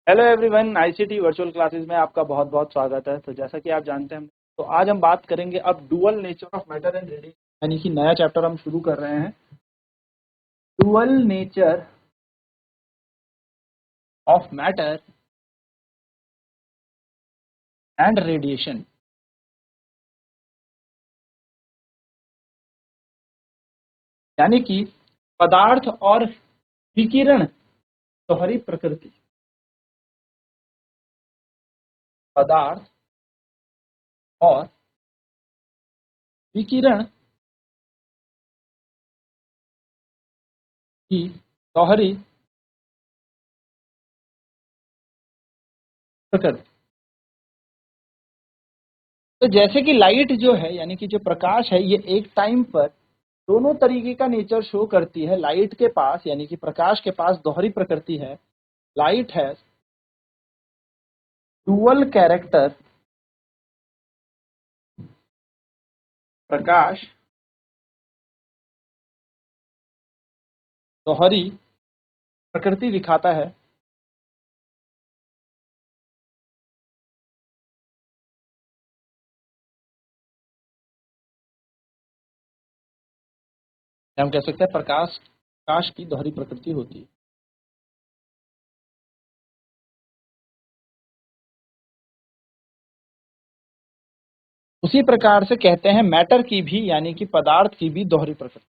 Hello everyone, ICT virtual classes में आपका बहुत बहुत स्वागत है। तो जैसा कि आप जानते हैं, तो आज हम बात करेंगे अब dual nature of matter and radiation, यानी कि नया चैप्टर हम शुरू कर रहे हैं। Dual nature of matter and radiation, यानी कि पदार्थ और विकिरण दोहरी प्रकृति। पदार्थ और विकिरण की दोहरी प्रकृति। तो जैसे कि लाइट जो है, यानी कि जो प्रकाश है, ये एक टाइम पर दोनों तरीके का नेचर शो करती है। लाइट के पास, यानी कि प्रकाश के पास दोहरी प्रकृति है। Light has dual character. प्रकाश दोहरी प्रकृति दिखाता है। हम कह सकते हैं प्रकाश प्रकाश की दोहरी प्रकृति होती है। उसी प्रकार से कहते हैं मैटर की भी, यानी कि पदार्थ की भी दोहरी प्रकृति।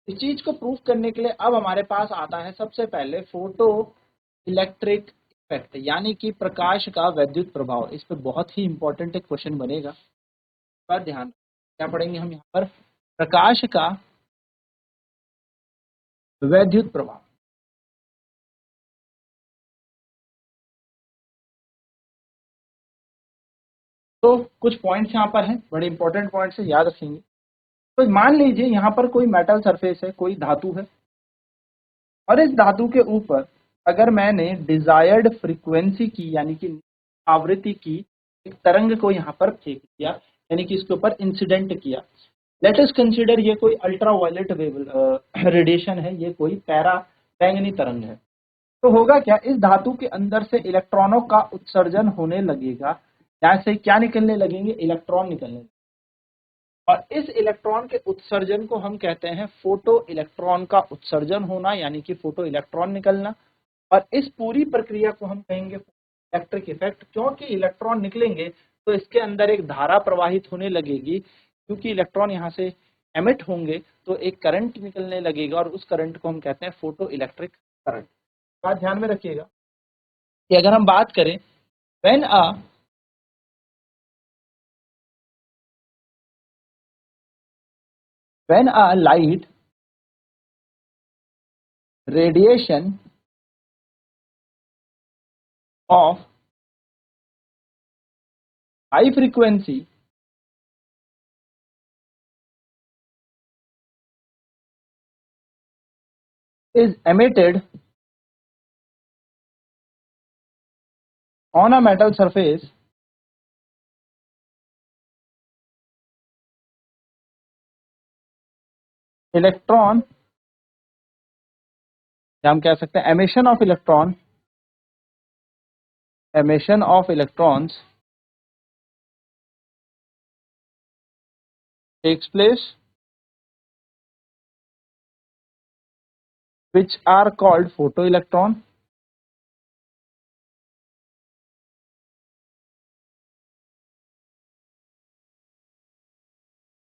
इस चीज को प्रूफ करने के लिए अब हमारे पास आता है सबसे पहले फोटो इलेक्ट्रिक इफेक्ट, यानी कि प्रकाश का वैद्युत प्रभाव। इस पर बहुत ही इंपॉर्टेंट एक क्वेश्चन बनेगा। पर ध्यान, क्या पढ़ेंगे हम यहाँ पर? प्रकाश का वैद्युत प्रभाव। तो कुछ पॉइंट्स यहाँ पर हैं, बड़े इंपॉर्टेंट पॉइंट्स है, याद रखेंगे। तो मान लीजिए यहाँ पर कोई मेटल सरफेस है, कोई धातु है, और इस धातु के ऊपर अगर मैंने डिजायर्ड फ्रीक्वेंसी की, यानी कि आवृत्ति की एक तरंग को यहाँ पर फेंक दिया, यानी कि इसके ऊपर इंसिडेंट किया। लेट अस कंसीडर ये कोई अल्ट्रा वायलेट रेडिएशन है, ये कोई पैरा बैंगनी तरंग है। तो होगा क्या, इस धातु के अंदर से इलेक्ट्रॉनों का उत्सर्जन होने लगेगा। यहाँ से क्या निकलने लगेंगे? इलेक्ट्रॉन निकलने लगेंगे। और इस इलेक्ट्रॉन के उत्सर्जन को हम कहते हैं फोटो इलेक्ट्रॉन का उत्सर्जन होना, यानी कि फोटो इलेक्ट्रॉन निकलना। और इस पूरी प्रक्रिया को हम कहेंगे इलेक्ट्रिक इफेक्ट, क्योंकि इलेक्ट्रॉन निकलेंगे तो इसके अंदर एक धारा प्रवाहित होने लगेगी। क्योंकि इलेक्ट्रॉन यहाँ से एमिट होंगे तो एक करंट निकलने लगेगा, और उस करंट को हम कहते हैं फोटो इलेक्ट्रिक करंट। बात ध्यान में रखिएगा कि अगर हम बात करें when a light radiation of high frequency is emitted on a metal surface, electron, या हम कह सकते हैं emission of electrons takes place, which are called photoelectron,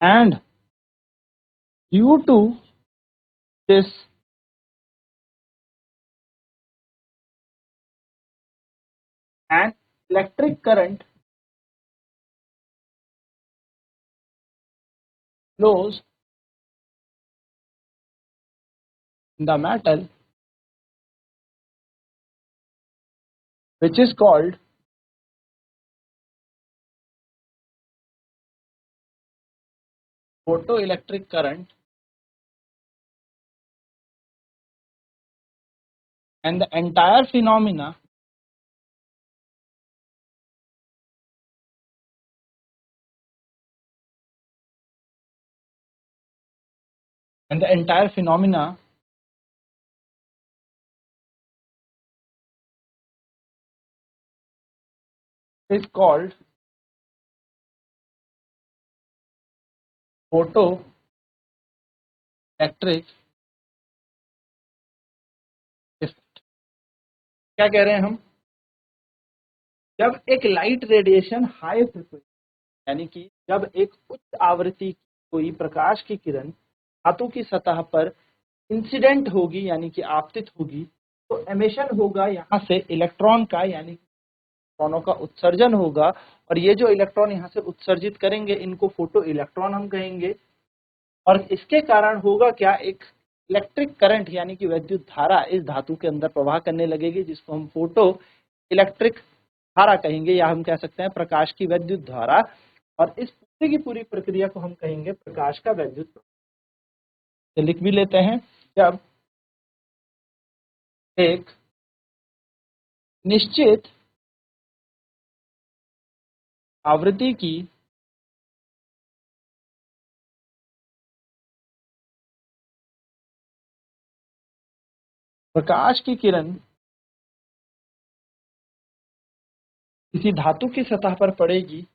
and due to this an electric current flows in the metal, which is called photoelectric current, and the entire phenomena and the entire phenomena is called photo electric effect. क्या कह रहे हैं हम? जब एक light radiation high frequency, यानी कि जब एक उच्च आवृत्ति की कोई प्रकाश की किरण धातु की सतह पर इंसिडेंट होगी, यानी कि आपतित होगी, तो एमिशन होगा यहाँ से इलेक्ट्रॉन का, यानी इलेक्ट्रॉनों का उत्सर्जन होगा। और ये जो इलेक्ट्रॉन यहाँ से उत्सर्जित करेंगे, इनको फोटो इलेक्ट्रॉन हम कहेंगे। और इसके कारण होगा क्या, एक इलेक्ट्रिक करंट यानी कि विद्युत धारा इस धातु के अंदर प्रवाह करने लगेगी, जिसको हम फोटो इलेक्ट्रिक धारा कहेंगे, या हम कह सकते हैं प्रकाश की विद्युत धारा। और इस पूरी की पूरी प्रक्रिया को हम कहेंगे प्रकाश का विद्युत प्रवाह। तो लिख भी लेते हैं, जब एक निश्चित आवृत्ति की प्रकाश की किरण किसी धातु की सतह पर पड़ेगी,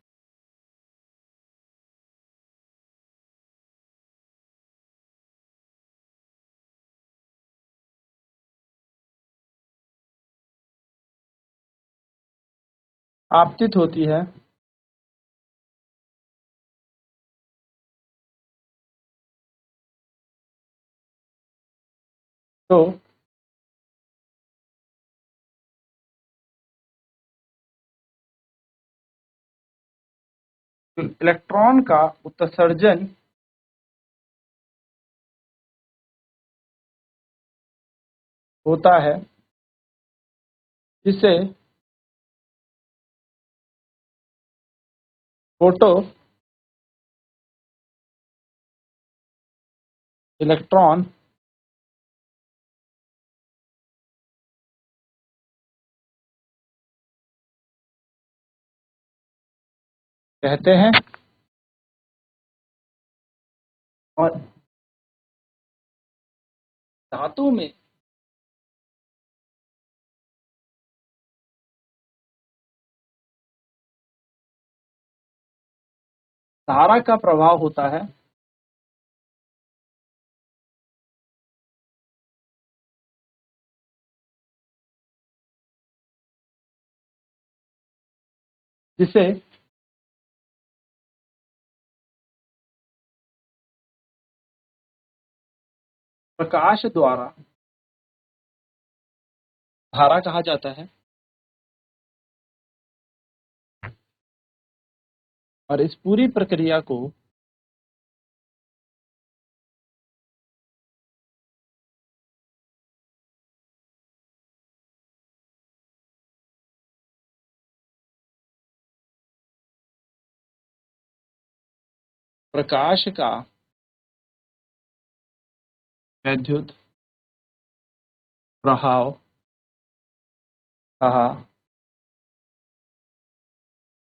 आपतित होती है, तो इलेक्ट्रॉन का उत्सर्जन होता है, जिसे फोटो इलेक्ट्रॉन कहते हैं। और धातु में धारा का प्रवाह होता है, जिसे प्रकाश द्वारा धारा कहा जाता है। और इस पूरी प्रक्रिया को प्रकाश का विद्युत प्रभाव कहा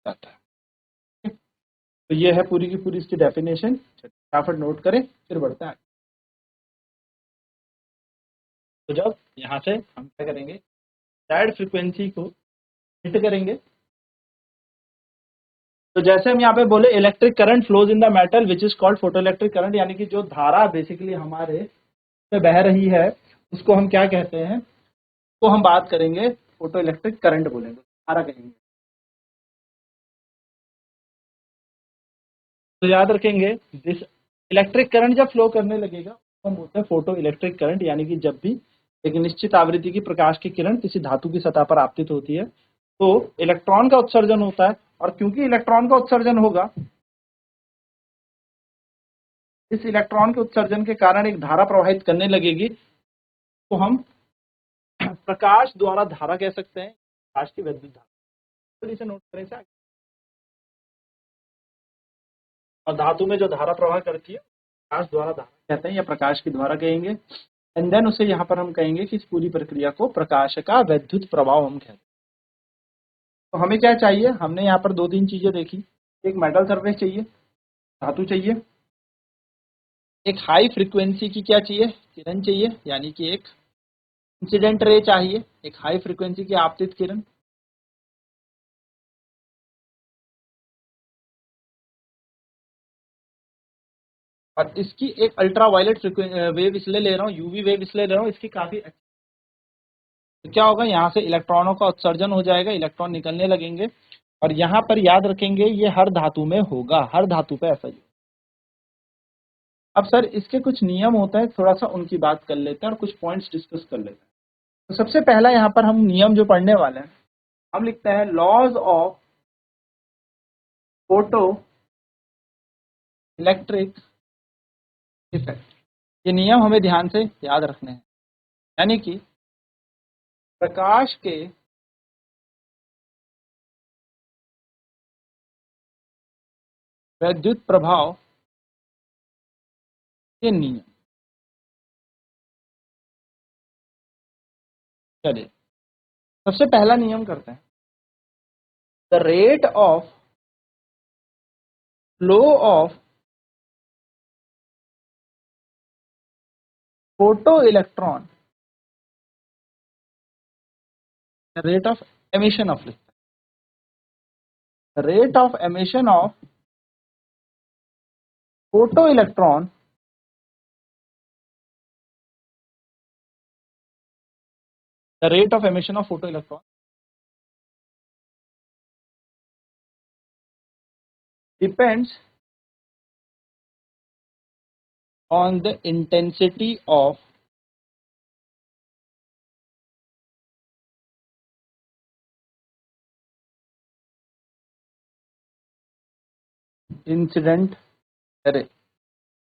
जाता है। तो ये है पूरी की पूरी इसकी डेफिनेशन। फटाफट नोट करें, फिर बढ़ते हैं। तो जब यहाँ से हम क्या करेंगे, साइड फ्रीक्वेंसी को हिट करेंगे, तो जैसे हम यहाँ पे बोले electric current flows in the metal which is called photo electric current, यानी कि जो धारा बेसिकली हमारे से बह रही है उसको हम क्या कहते हैं, तो हम बात करेंगे फोटो इलेक्ट्रिक करंट बोलेंगे, धारा कहेंगे। तो याद रखेंगे, दिस इलेक्ट्रिक करंट जब फ्लो करने लगेगा तो हम बोलते हैं फोटो इलेक्ट्रिक करंट, यानी कि जब भी एक निश्चित आवृत्ति की प्रकाश की किरण किसी धातु की सतह पर आपतित होती है, तो इलेक्ट्रॉन का उत्सर्जन होता है। और क्योंकि इलेक्ट्रॉन का उत्सर्जन होगा, इस इलेक्ट्रॉन के उत्सर्जन के कारण एक धारा प्रवाहित करने लगेगी, तो हम प्रकाश द्वारा धारा कह सकते हैं, प्रकाश की विद्युत धारा। तो इसे नोट करें से। और धातु में जो धारा प्रवाह करती है प्रकाश द्वारा धारा कहते हैं, या प्रकाश की द्वारा कहेंगे। एंड देन उसे यहाँ पर हम कहेंगे कि इस पूरी प्रक्रिया को प्रकाश का विद्युत प्रभाव हम कहते हैं। तो हमें क्या चाहिए, हमने यहाँ पर दो तीन चीजें देखी। एक मेटल सरफेस चाहिए, धातु चाहिए, एक हाई फ्रीक्वेंसी की क्या चाहिए, किरण चाहिए, यानी कि एक इंसिडेंट रे चाहिए, एक हाई फ्रीक्वेंसी की आपतित किरण। और इसकी एक अल्ट्रा वायलेट वेव इसलिए ले रहा हूँ, यूवी वेव इसलिए ले रहा हूँ, इसकी काफी तो क्या होगा, यहाँ से इलेक्ट्रॉनों का उत्सर्जन हो जाएगा, इलेक्ट्रॉन निकलने लगेंगे। और यहाँ पर याद रखेंगे ये हर धातु में होगा, हर धातु पे ऐसा ही। अब सर इसके कुछ नियम होते हैं, थोड़ा सा उनकी बात कर लेते हैं और कुछ पॉइंट्स डिस्कस कर लेते हैं। तो सबसे पहला यहाँ पर हम नियम जो पढ़ने वाले हैं, हम लिखते हैं laws of photoelectric effect. ये नियम हमें ध्यान से याद रखने हैं। यानी कि प्रकाश के विद्युत प्रभाव के नियम। चलिए सबसे पहला नियम करते हैं। The rate of flow of photo electron, rate of emission of light, rate of emission of photoelectron the rate of emission of photoelectron depends on the intensity of incident ray।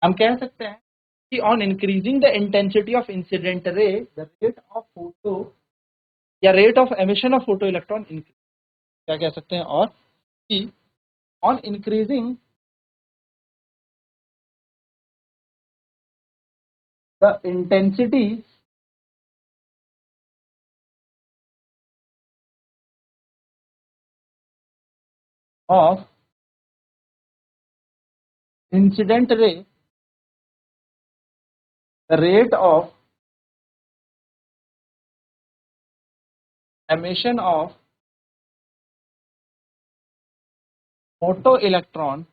हम कह सकते हैं कि on increasing the intensity of incident ray the rate of photo या rate of emission of photoelectron increase। क्या कह सकते हैं, और कि on increasing the intensity of incident ray the rate of emission of photoelectron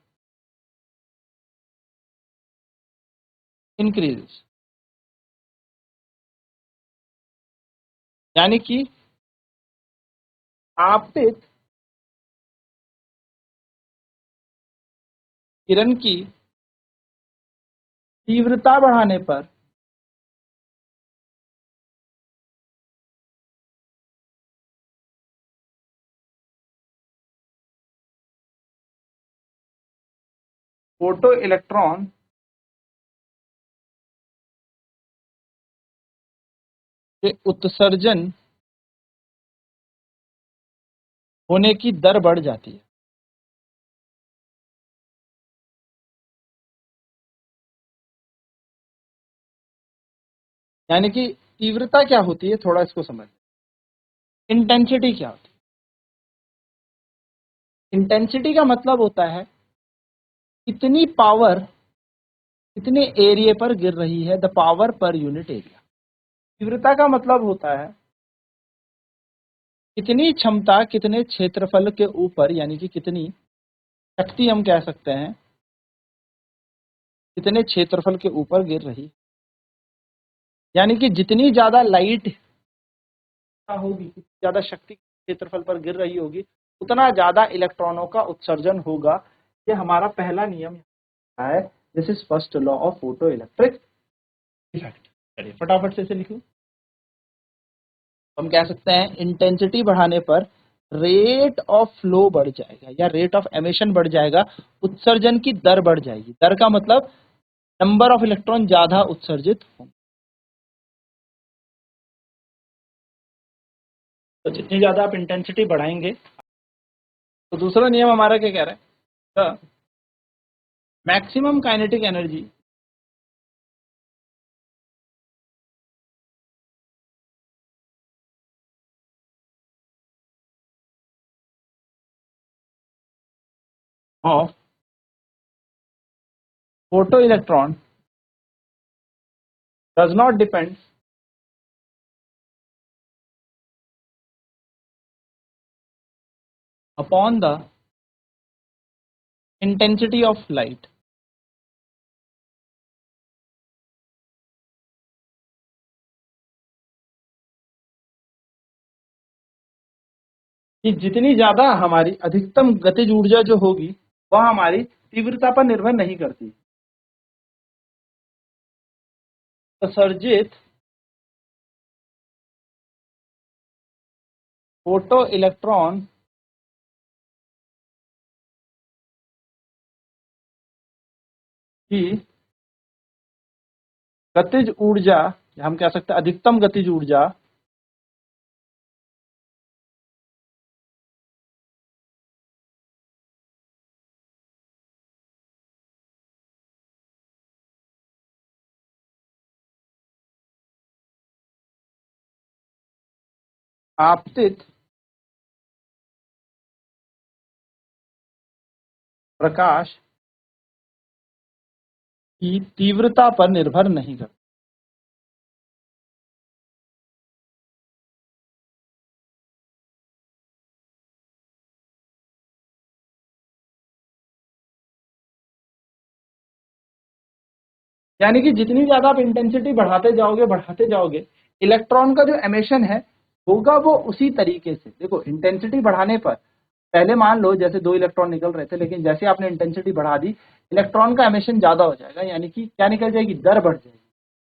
increases। यानी कि आपतित किरण की तीव्रता बढ़ाने पर फोटो इलेक्ट्रॉन के उत्सर्जन होने की दर बढ़ जाती है। यानी कि तीव्रता क्या होती है, थोड़ा इसको समझ। इंटेंसिटी क्या होती है? इंटेंसिटी का मतलब होता है कितनी पावर कितने एरिया पर गिर रही है, the power per unit area. तीव्रता का मतलब होता है कितनी क्षमता कितने क्षेत्रफल के ऊपर, यानी कि कितनी शक्ति हम कह सकते हैं, कितने क्षेत्रफल के ऊपर गिर रही। यानी कि जितनी ज्यादा लाइट होगी, जितनी ज्यादा शक्ति क्षेत्रफल पर गिर रही होगी, उतना ज्यादा इलेक्ट्रॉनों का उत्सर्जन होगा। ये हमारा पहला नियम है। This is first law of photoelectric effect. चलिए फटाफट से इसे लिखूं। हम कह सकते हैं इंटेंसिटी बढ़ाने पर रेट ऑफ फ्लो बढ़ जाएगा या रेट ऑफ एमिशन बढ़ जाएगा, उत्सर्जन की दर बढ़ जाएगी। दर का मतलब नंबर ऑफ इलेक्ट्रॉन ज्यादा उत्सर्जित होंगे। तो जितनी ज्यादा आप इंटेंसिटी बढ़ाएंगे, तो दूसरा नियम हमारा क्या कह रहा है, maximum kinetic energy of photo electron does not depend upon the intensity of light. कि जितनी ज्यादा हमारी अधिकतम गतिज ऊर्जा जो होगी वह हमारी तीव्रता पर निर्भर नहीं करती। उत्सर्जित फोटो इलेक्ट्रॉन की गतिज ऊर्जा, हम कह सकते हैं अधिकतम गतिज ऊर्जा, आपतित प्रकाश की तीव्रता पर निर्भर नहीं करती। यानी कि जितनी ज्यादा आप इंटेंसिटी बढ़ाते जाओगे इलेक्ट्रॉन का जो एमिशन है होगा वो उसी तरीके से। देखो इंटेंसिटी बढ़ाने पर पहले मान लो जैसे 2 इलेक्ट्रॉन निकल रहे थे, लेकिन जैसे आपने इंटेंसिटी बढ़ा दी इलेक्ट्रॉन का एमिशन ज्यादा हो जाएगा, यानी कि क्या निकल जाएगी, दर बढ़ जाएगी।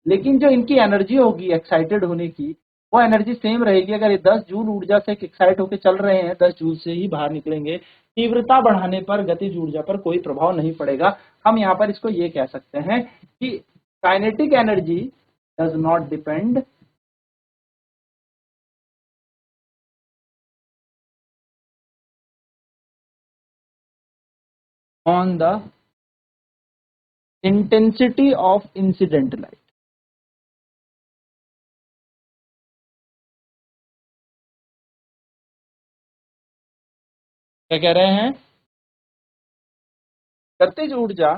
लेकिन जो इनकी एनर्जी होगी एक्साइटेड होने की वो एनर्जी सेम रहेगी। अगर ये 10 जूल ऊर्जा से एक्साइट होकर चल रहे हैं 10 जूल से ही बाहर निकलेंगे। तीव्रता बढ़ाने पर गतिज ऊर्जा पर कोई प्रभाव नहीं पड़ेगा। हम यहाँ पर इसको ये कह सकते हैं कि kinetic energy does not depend on the intensity of incident light. क्या कह रहे हैं, गतिज ऊर्जा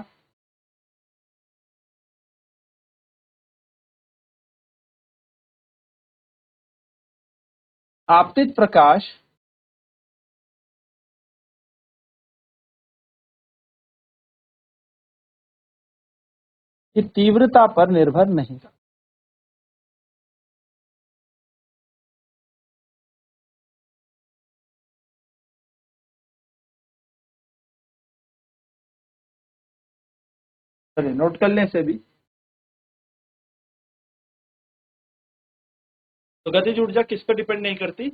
आपतित प्रकाश की तीव्रता पर निर्भर नहीं करता। चलिए नोट कर लें से भी। तो गतिज ऊर्जा किस पर डिपेंड नहीं करती,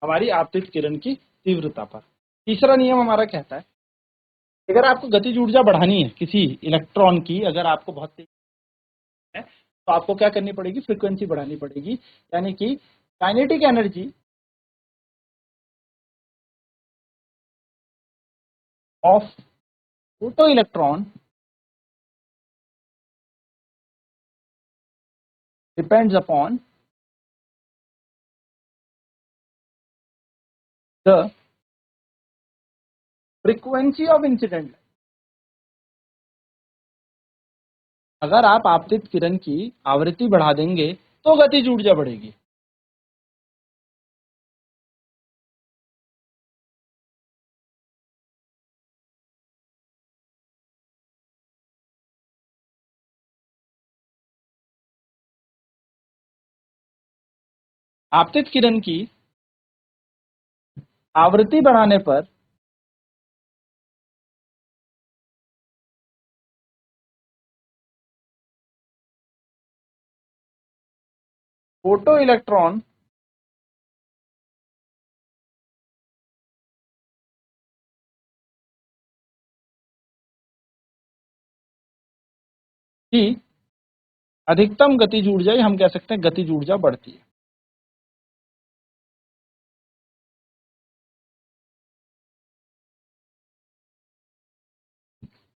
हमारी आपतित किरण की तीव्रता पर। तीसरा नियम हमारा कहता है अगर आपको गतिज ऊर्जा बढ़ानी है किसी इलेक्ट्रॉन की, अगर आपको बहुत तेज है तो आपको क्या करनी पड़ेगी, फ्रीक्वेंसी बढ़ानी पड़ेगी। यानी कि kinetic energy of photo electron depends upon the frequency of incident. अगर आप आपतित किरण की आवृत्ति बढ़ा देंगे तो गतिज ऊर्जा बढ़ेगी। आपतित किरण की आवृत्ति बढ़ाने पर फोटो इलेक्ट्रॉन की अधिकतम गतिज ऊर्जा, हम कह सकते हैं गतिज ऊर्जा बढ़ती है।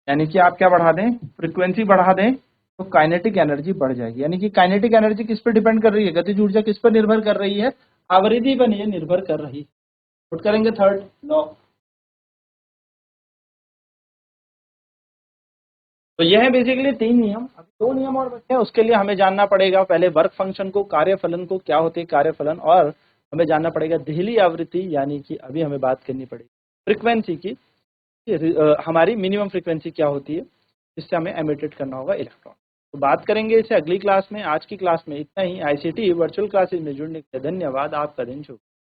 यानी कि आप क्या बढ़ा दें, फ्रीक्वेंसी बढ़ा दें तो काइनेटिक एनर्जी बढ़ जाएगी। यानी कि काइनेटिक एनर्जी किस पर डिपेंड कर रही है, गतिज ऊर्जा किस पर निर्भर कर रही है, आवृत्ति पर निर्भर कर रही है। नोट करेंगे थर्ड लॉ। तो यह है बेसिकली 3 नियम। अब 2 नियम और बचे हैं, उसके लिए हमें जानना पड़ेगा पहले वर्क फंक्शन को, कार्यफलन को, क्या होते हैं कार्यफलन, और हमें जानना पड़ेगा देहली आवृत्ति, यानी कि अभी हमें बात करनी पड़ेगी फ्रीक्वेंसी की, हमारी मिनिमम फ्रीक्वेंसी क्या होती है जिससे हमें एमिटेड करना होगा इलेक्ट्रॉन। तो बात करेंगे इसे अगली क्लास में। आज की क्लास में इतना ही। आईसीटी वर्चुअल क्लासेज में जुड़ने के लिए धन्यवाद। आपका दिन शुभ।